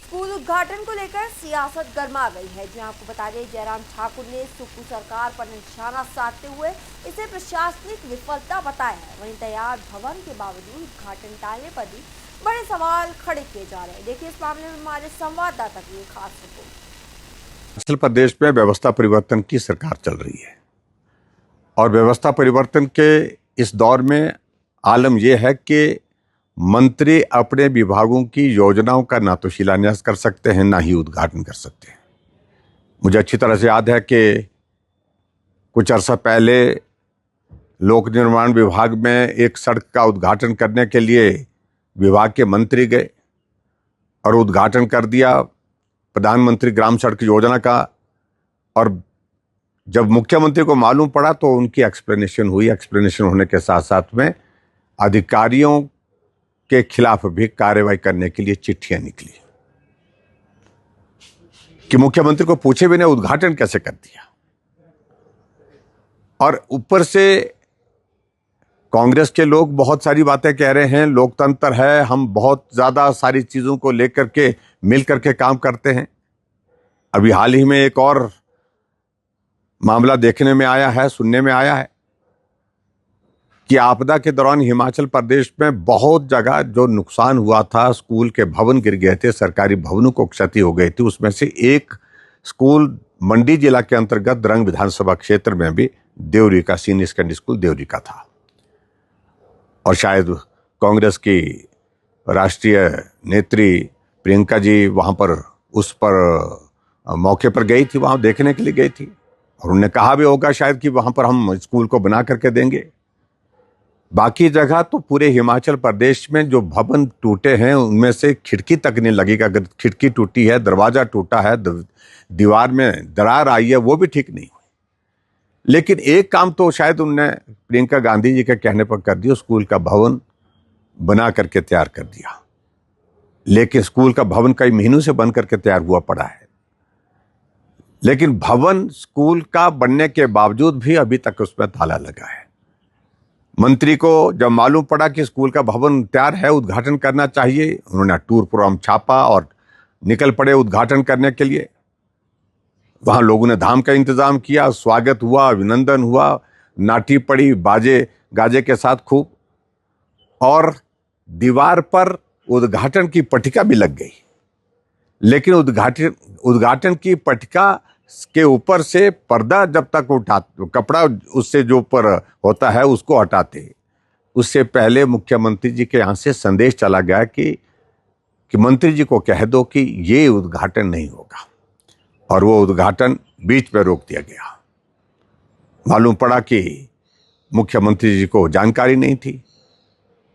School उद्घाटन को लेकर सियासत गर्मा गई है। जी आपको बता दें, जयराम ठाकुर ने सुप्पू सरकार पर निशाना साधते हुए इसे प्रशासनिक विफलता बताया है। वहीं तैयार भवन के बावजूद उद्घाटन टालने पर भी बड़े सवाल खड़े किए जा रहे हैं। देखिए इस मामले में हमारे संवाददाता की एक खास रिपोर्ट। हिमाचल प्रदेश में व्यवस्था परिवर्तन की सरकार चल रही है और व्यवस्था परिवर्तन के इस दौर में आलम यह है कि मंत्री अपने विभागों की योजनाओं का ना तो शिलान्यास कर सकते हैं, ना ही उद्घाटन कर सकते हैं। मुझे अच्छी तरह से याद है कि कुछ अर्सा पहले लोक निर्माण विभाग में एक सड़क का उद्घाटन करने के लिए विभाग के मंत्री गए और उद्घाटन कर दिया प्रधानमंत्री ग्राम सड़क योजना का। और जब मुख्यमंत्री को मालूम पड़ा तो उनकी एक्सप्लेनेशन हुई। एक्सप्लेनेशन होने के साथ साथ में अधिकारियों के खिलाफ भी कार्रवाई करने के लिए चिट्ठियां निकली कि मुख्यमंत्री को पूछे बिना उद्घाटन कैसे कर दिया। और ऊपर से कांग्रेस के लोग बहुत सारी बातें कह रहे हैं, लोकतंत्र है, हम बहुत ज्यादा सारी चीजों को लेकर के मिल करके काम करते हैं। अभी हाल ही में एक और मामला देखने में आया है, सुनने में आया है कि आपदा के दौरान हिमाचल प्रदेश में बहुत जगह जो नुकसान हुआ था, स्कूल के भवन गिर गए थे, सरकारी भवनों को क्षति हो गई थी। उसमें से एक स्कूल मंडी जिला के अंतर्गत द्रंग विधानसभा क्षेत्र में भी देवरी का सीनियर सेकेंडरी स्कूल देवरी का था। और शायद कांग्रेस की राष्ट्रीय नेत्री प्रियंका जी वहां पर उस पर मौके पर गई थी, वहां देखने के लिए गई थी और उन्होंने कहा भी होगा शायद कि वहां पर हम स्कूल को बना करके देंगे। बाकी जगह तो पूरे हिमाचल प्रदेश में जो भवन टूटे हैं उनमें से खिड़की तक नहीं लगेगा। अगर खिड़की टूटी है, दरवाजा टूटा है, दीवार में दरार आई है, वो भी ठीक नहीं हुई। लेकिन एक काम तो शायद उनने प्रियंका गांधी जी के कहने पर कर दिया, स्कूल का भवन बना करके तैयार कर दिया। लेकिन स्कूल का भवन कई महीनों से बन करके तैयार हुआ पड़ा है। लेकिन भवन स्कूल का बनने के बावजूद भी अभी तक उसमें ताला लगा है। मंत्री को जब मालूम पड़ा कि स्कूल का भवन तैयार है, उद्घाटन करना चाहिए, उन्होंने टूर प्रोग्राम छापा और निकल पड़े उद्घाटन करने के लिए। वहां लोगों ने धाम का इंतजाम किया, स्वागत हुआ, अभिनंदन हुआ, नाटी पड़ी बाजे गाजे के साथ खूब। और दीवार पर उद्घाटन की पट्टिका भी लग गई। लेकिन उद्घाटन की पट्टिका के ऊपर से पर्दा जब तक कपड़ा उससे जो ऊपर होता है उसको हटाते, उससे पहले मुख्यमंत्री जी के यहाँ से संदेश चला गया कि मंत्री जी को कह दो कि ये उद्घाटन नहीं होगा। और वो उद्घाटन बीच में रोक दिया गया। मालूम पड़ा कि मुख्यमंत्री जी को जानकारी नहीं थी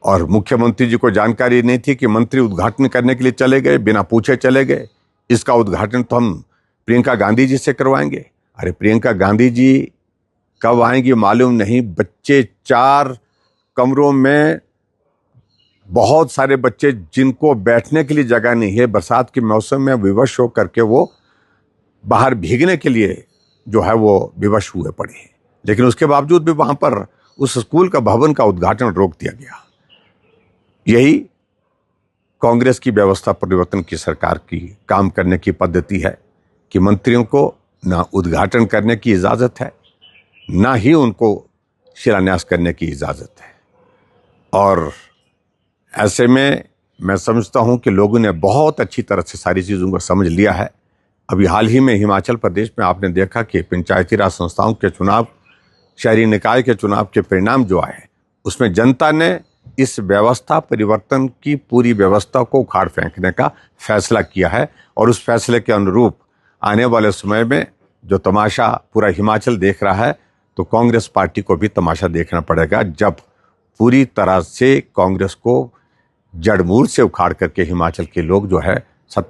और मुख्यमंत्री जी को जानकारी नहीं थी कि मंत्री उद्घाटन करने के लिए चले गए, बिना पूछे चले गए। इसका उद्घाटन तो हम प्रियंका गांधी जी से करवाएंगे। अरे प्रियंका गांधी जी कब आएंगी मालूम नहीं। बच्चे 4 कमरों में, बहुत सारे बच्चे जिनको बैठने के लिए जगह नहीं है, बरसात के मौसम में विवश हो करके वो बाहर भीगने के लिए जो है वो विवश हुए पड़े हैं। लेकिन उसके बावजूद भी वहां पर उस स्कूल का भवन का उद्घाटन रोक दिया गया। यही कांग्रेस की व्यवस्था परिवर्तन की सरकार की काम करने की पद्धति है कि मंत्रियों को ना उद्घाटन करने की इजाजत है, ना ही उनको शिलान्यास करने की इजाजत है। और ऐसे में मैं समझता हूं कि लोगों ने बहुत अच्छी तरह से सारी चीजों को समझ लिया है। अभी हाल ही में हिमाचल प्रदेश में आपने देखा कि पंचायती राज संस्थाओं के चुनाव, शहरी निकाय के चुनाव के परिणाम जो आए, उसमें जनता ने इस व्यवस्था परिवर्तन की पूरी व्यवस्था को उखाड़ फेंकने का फैसला किया है। और उस फैसले के अनुरूप आने वाले समय में जो तमाशा पूरा हिमाचल देख रहा है, तो कांग्रेस पार्टी को भी तमाशा देखना पड़ेगा, जब पूरी तरह से कांग्रेस को जड़मूल से उखाड़ करके हिमाचल के लोग जो है